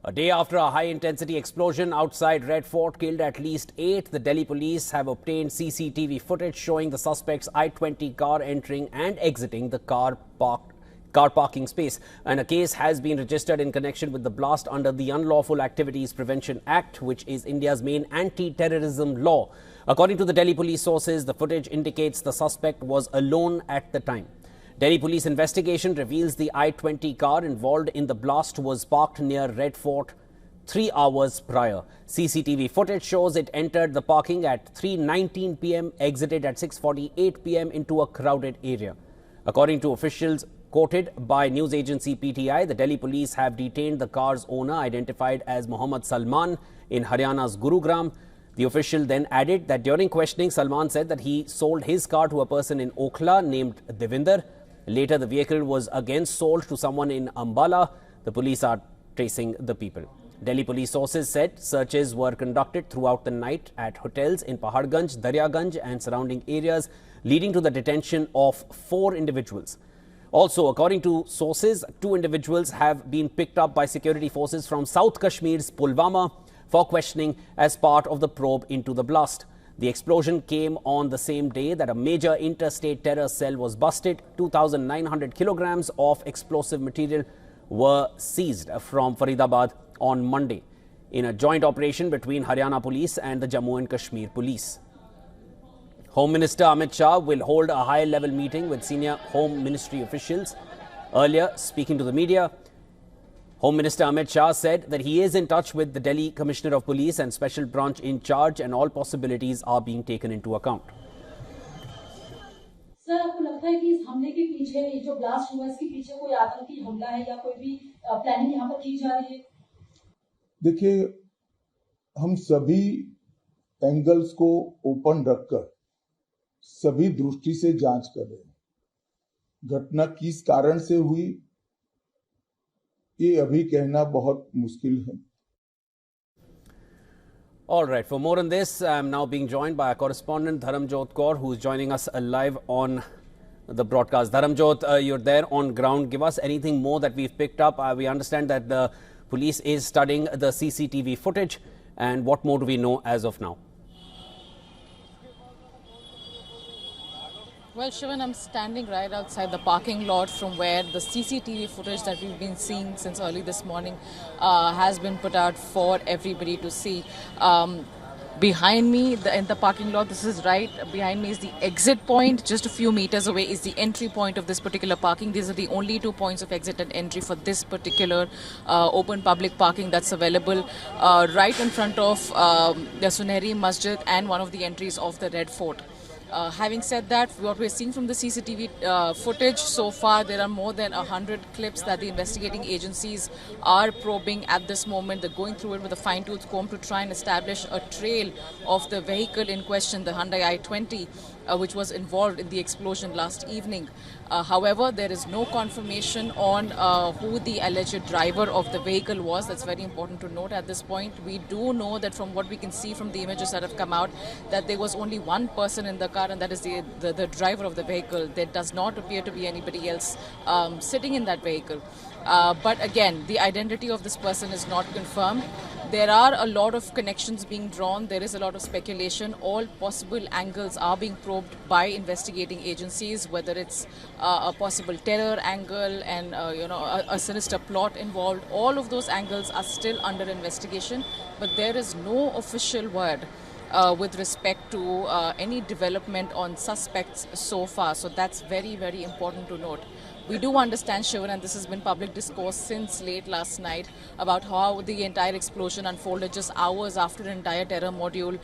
A day after a high-intensity explosion outside Red Fort killed at least 8, the Delhi police have obtained CCTV footage showing the suspect's I-20 car entering and exiting the car parking space. And a case has been registered in connection with the blast under the Unlawful Activities Prevention Act, which is India's main anti-terrorism law. According to the Delhi police sources, the footage indicates the suspect was alone at the time. Delhi police investigation reveals the I-20 car involved in the blast was parked near Red Fort 3 hours prior. CCTV footage shows it entered the parking at 3:19 p.m., exited at 6:48 p.m. into a crowded area. According to officials quoted by news agency PTI, the Delhi police have detained the car's owner, identified as Mohd Salman, in Haryana's Gurugram. The official then added that during questioning, Salman said that he sold his car to a person in Okhla named Devinder. Later, the vehicle was again sold to someone in Ambala. The police are tracing the people. Delhi police sources said searches were conducted throughout the night at hotels in Paharganj, Daryaganj and surrounding areas, leading to the detention of 4 individuals. Also, according to sources, 2 individuals have been picked up by security forces from South Kashmir's Pulwama for questioning as part of the probe into the blast. The explosion came on the same day that a major interstate terror cell was busted. 2,900 kilograms of explosive material were seized from Faridabad on Monday in a joint operation between Haryana police and the Jammu and Kashmir police. Home Minister Amit Shah will hold a high-level meeting with senior Home Ministry officials. Earlier, speaking to the media, Home Minister Amit Shah said that he is in touch with the Delhi Commissioner of Police and Special Branch in charge, and all possibilities are being taken into account. Sir, आपको लगता है कि इस हमले के पीछे ये जो ब्लास्ट हुआ इसके पीछे कोई आतंकी हमला है या कोई भी प्लानिंग यहाँ पर की जा रही है? देखिए, हम सभी एंगल्स को ओपन रखकर सभी दृष्टि से जांच कर रहे हैं। घटना किस कारण से हुई ये अभी कहना बहुत मुश्किल है। All right, for more on this, I'm now being joined by our correspondent Dharamjot Kaur, who is joining us live on the broadcast. Dharamjot, you're there on ground. Give us anything more that we've picked up. We understand that the police is studying the CCTV footage, and what more do we know as of now? Well, Shivan, I'm standing right outside the parking lot from where the CCTV footage that we've been seeing since early this morning has been put out for everybody to see. Behind me in the parking lot, this is right behind me is the exit point. Just a few meters away is the entry point of this particular parking. These are the only 2 points of exit and entry for this particular open public parking that's available right in front of the Sunehri Masjid and one of the entries of the Red Fort. Having said that, what we're seeing from the CCTV footage so far, there are more than 100 clips that the investigating agencies are probing at this moment. They're going through it with a fine-tooth comb to try and establish a trail of the vehicle in question, the Hyundai I-20, which was involved in the explosion last evening. However, there is no confirmation on who the alleged driver of the vehicle was. That's very important to note at this point. We do know that from what we can see from the images that have come out, that there was only one person in the car, and that is the driver of the vehicle. There does not appear to be anybody else sitting in that vehicle. But again, the identity of this person is not confirmed. There are a lot of connections being drawn. There is a lot of speculation. All possible angles are being probed by investigating agencies, whether it's a possible terror angle and a sinister plot involved. All of those angles are still under investigation, but there is no official word with respect to any development on suspects so far. So that's very, very important to note. We do understand, Shivan, and this has been public discourse since late last night, about how the entire explosion unfolded just hours after an entire terror module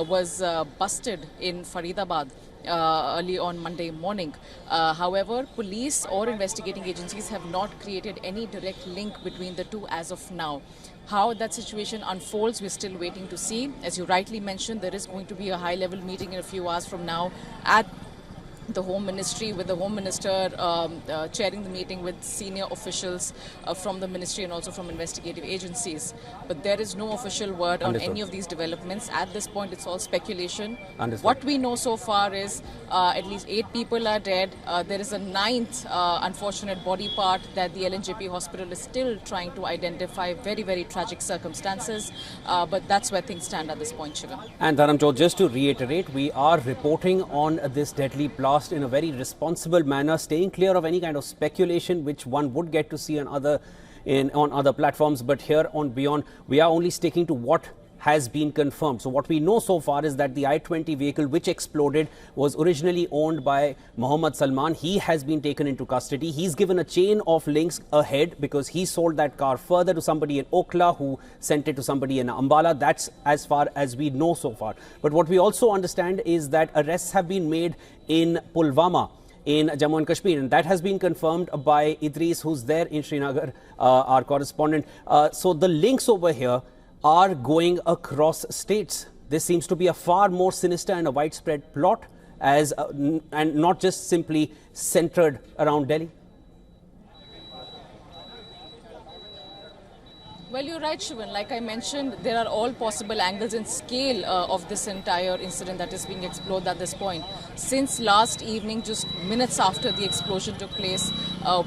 was busted in Faridabad early on Monday morning. However, police or investigating agencies have not created any direct link between the two as of now. How that situation unfolds, we're still waiting to see. As you rightly mentioned, there is going to be a high-level meeting in a few hours from now at the Home Ministry, with the Home Minister chairing the meeting with senior officials from the Ministry and also from investigative agencies. But there is no official word on any of these developments. At this point, it's all speculation. What we know so far is at least 8 people are dead. There is a 9th unfortunate body part that the LNJP hospital is still trying to identify. Very, very tragic circumstances. But that's where things stand at this point, Shivam. And Dharamjot, just to reiterate, we are reporting on this deadly blast in a very responsible manner, staying clear of any kind of speculation which one would get to see on other platforms. But here on WION, we are only sticking to what has been confirmed. So what we know so far is that the I-20 vehicle which exploded was originally owned by Mohd Salman. He has been taken into custody. He's given a chain of links ahead because he sold that car further to somebody in Okla who sent it to somebody in Ambala. That's as far as we know so far. But what we also understand is that arrests have been made in Pulwama in Jammu and Kashmir, and that has been confirmed by Idris, who's there in Srinagar, our correspondent. So the links over here are going across states. This seems to be a far more sinister and a widespread plot, and not just simply centered around Delhi. Well, you're right, Shivan. Like I mentioned, there are all possible angles and scale of this entire incident that is being explored at this point. Since last evening, just minutes after the explosion took place,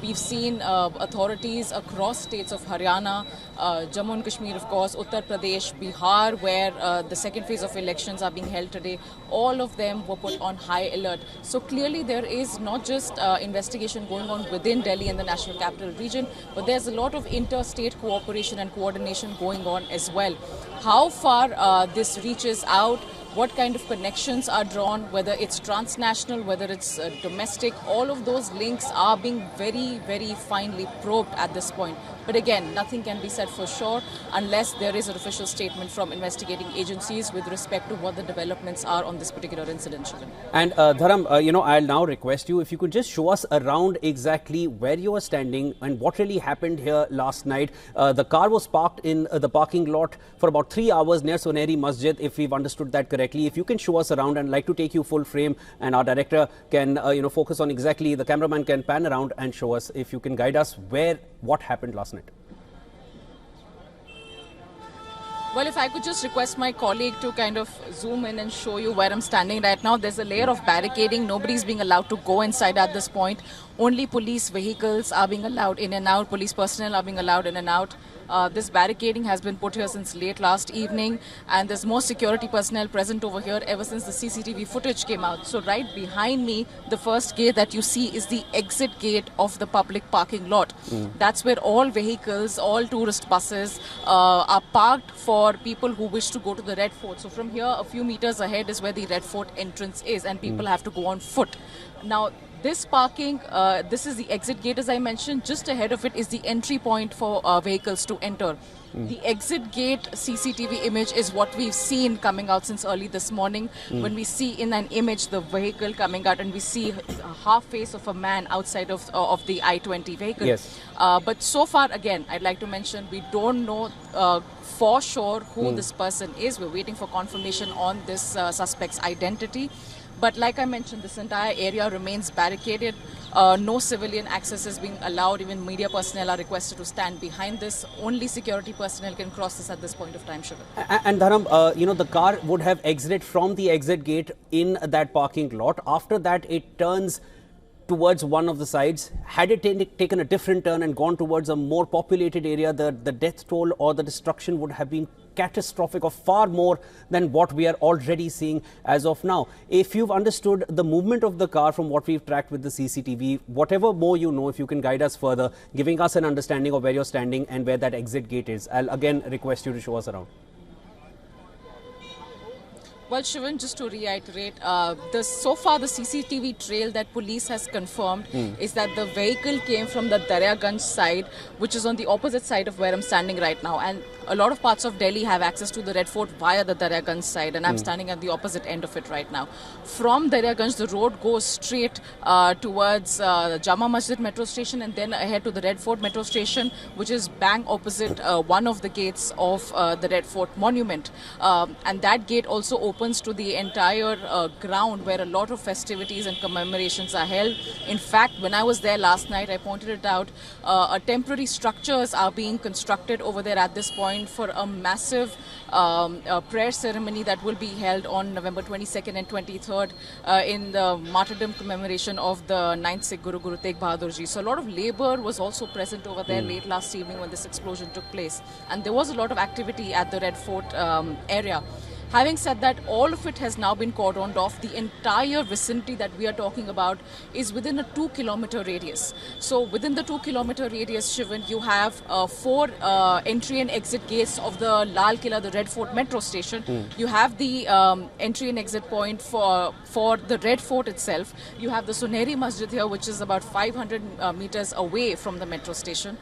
we've seen authorities across states of Haryana, Jammu and Kashmir, of course, Uttar Pradesh, Bihar, where the second phase of elections are being held today. All of them were put on high alert. So clearly there is not just investigation going on within Delhi and the National Capital Region, but there's a lot of interstate cooperation and coordination going on as well. How far this reaches out, what kind of connections are drawn, whether it's transnational, whether it's domestic, all of those links are being very, very finely probed at this point. But again, nothing can be said for sure unless there is an official statement from investigating agencies with respect to what the developments are on this particular incident. Shivan. And Dharam, I'll now request you if you could just show us around exactly where you are standing and what really happened here last night. The car was parked in the parking lot for about 3 hours near Soneri Masjid, if we've understood that correctly. If you can show us around, and like to take you full frame, and our director can focus on exactly, the cameraman can pan around and show us, if you can guide us what happened last night. Well, if I could just request my colleague to kind of zoom in and show you where I'm standing right now. There's a layer of barricading. Nobody's being allowed to go inside at this point. Only police vehicles are being allowed in and out. Police personnel are being allowed in and out. This barricading has been put here since late last evening, and there's more security personnel present over here ever since the CCTV footage came out. So right behind me, the first gate that you see is the exit gate of the public parking lot. That's where all vehicles, all tourist buses are parked for people who wish to go to the Red Fort. So from here, a few meters ahead is where the Red Fort entrance is, and people have to go on foot. Now, this parking, this is the exit gate, as I mentioned. Just ahead of it is the entry point for vehicles to enter. The exit gate CCTV image is what we've seen coming out since early this morning. When we see in an image the vehicle coming out, and we see a half face of a man outside of the I-20 vehicle. Yes. But so far, again, I'd like to mention, we don't know for sure who this person is. We're waiting for confirmation on this suspect's identity. But like I mentioned, this entire area remains barricaded. No civilian access is being allowed. Even media personnel are requested to stand behind this. Only security personnel can cross this at this point of time, Shivan. And Dharam, the car would have exited from the exit gate in that parking lot. After that, it turns towards one of the sides. Had it taken a different turn and gone towards a more populated area, the death toll or the destruction would have been catastrophic, or far more than what we are already seeing as of now. If you've understood the movement of the car from what we've tracked with the CCTV, whatever more you know, if you can guide us further, giving us an understanding of where you're standing and where that exit gate is. I'll again request you to show us around. Well, Shivan, just to reiterate, so far the CCTV trail that police has confirmed is that the vehicle came from the Daryaganj side, which is on the opposite side of where I'm standing right now. And a lot of parts of Delhi have access to the Red Fort via the Daryaganj side, and I'm standing at the opposite end of it right now. From Daryaganj, the road goes straight towards Jama Masjid metro station, and then ahead to the Red Fort metro station, which is bang opposite one of the gates of the Red Fort monument. And that gate also opens opens to the entire ground where a lot of festivities and commemorations are held. In fact, when I was there last night, I pointed it out, temporary structures are being constructed over there at this point for a massive prayer ceremony that will be held on November 22nd and 23rd in the martyrdom commemoration of the 9th Sikh Guru Tegh Bahadur Ji. So a lot of labor was also present over there late last evening when this explosion took place. And there was a lot of activity at the Red Fort area. Having said that, all of it has now been cordoned off. The entire vicinity that we are talking about is within a 2-kilometer radius. So within the 2-kilometer radius, Shivan, you have 4 entry and exit gates of the Lal Killa, the Red Fort metro station. You have the entry and exit point for the Red Fort itself. You have the Suneri Masjid here, which is about 500 meters away from the metro station.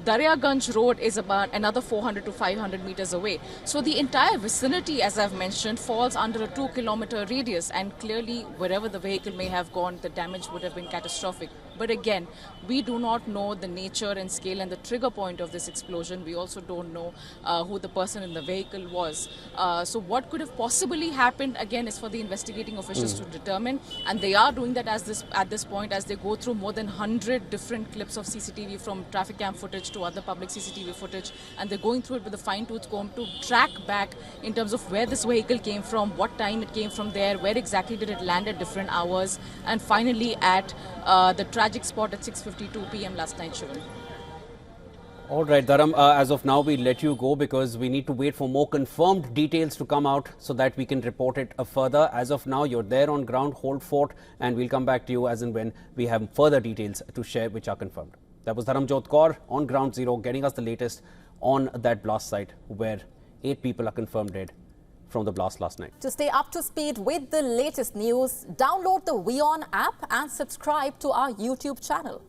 Daryaganj Road is about another 400 to 500 meters away. So the entire vicinity, as I've mentioned, falls under a 2-kilometer radius, and clearly wherever the vehicle may have gone, the damage would have been catastrophic. But again, we do not know the nature and scale and the trigger point of this explosion. We also don't know who the person in the vehicle was. So what could have possibly happened, again, is for the investigating officials to determine. And they are doing that at this point as they go through more than 100 different clips of CCTV, from traffic cam footage to other public CCTV footage. And they're going through it with a fine-tooth comb to track back in terms of where this vehicle came from, what time it came from there, where exactly did it land at different hours, and finally at the tragic spot at 6:52 p.m. last night, Shivan. All right, Dharam, as of now, we let you go because we need to wait for more confirmed details to come out so that we can report it further. As of now, you're there on ground, hold fort, and we'll come back to you as and when we have further details to share which are confirmed. That was Dharam Kaur on ground zero, getting us the latest on that blast site where 8 people are confirmed dead from the blast last night. To stay up to speed with the latest news, download the WION app and subscribe to our YouTube channel.